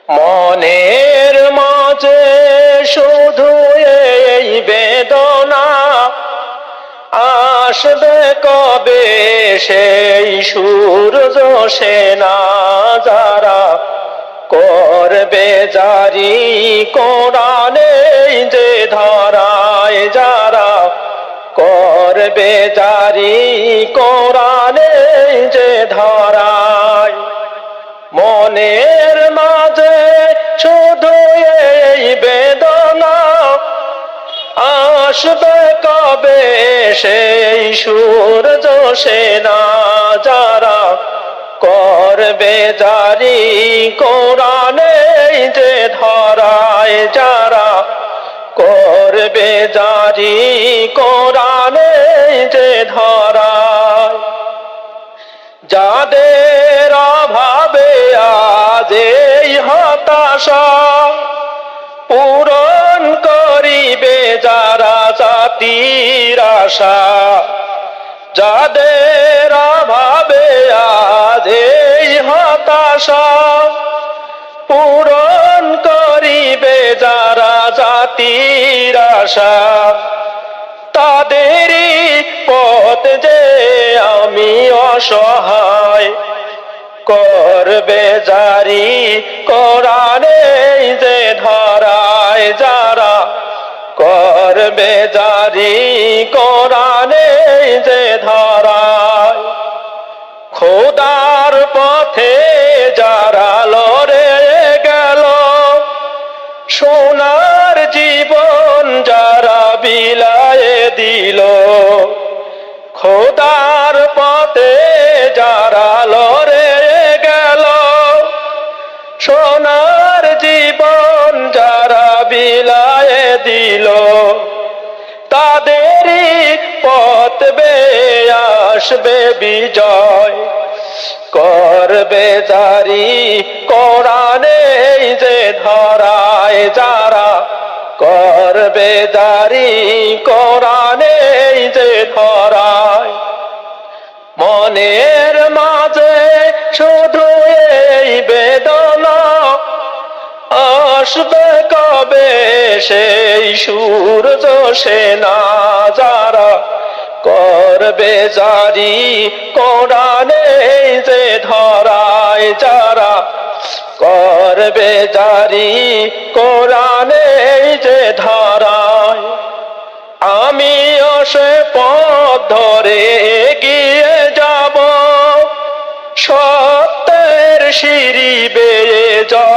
মনের মাঝে শুধু এই বেদনা, আসবে কবে সেই সূর্য সেনা? যারা করবে জারি কোরআনে যে ধরায়, যারা করবে জারি কোরআনে যে ধরায়। মনের মাঝে শুধু এই বেদনা, আসবে কবে সেই সূর্য সেনা? যারা করবে জারি কোরআনে যে ধরায়, যারা করবে জারি কোরআনে যে ধরায়। যাদের অভাবে আজ এই হতাশা, পূরণ করিবে যারা জাতির আশা। যাদের অভাবে আজ এই হতাশা, পূরণ করিবে যারা জাতির আশা। তাদেরই পথ যে আমি অসহায়, করবে জারি কোরআনে যে ধরায়, যারা করবে জারি কোরআনে যে ধরায়। খোদার পথে যারা লড়ে গেল, সোনার জীবন যারা বিলায়ে দিল। খোদার পথে যারা লড়ে গেল, সোনার জীবন যারা বিলায়ে দিল। তাদেরই পথ বেয়ে আসবে বিজয়, করবে জারি কোরআনে যে ধরায়, যারা করবে জারি কোরআনে যে ধরায়। মনের মাঝে শুধু এই বেদনা, আসবে কবে সেই সূর্য সেনা? যারা করবে জারি কোরআনে যে ধরায়, যারা করবে জারি কোরআনে যে ধরায়। আমিও সে পথ ধরে এগিয়ে যাব, সত্যের সিঁড়ি বেয়ে যাব।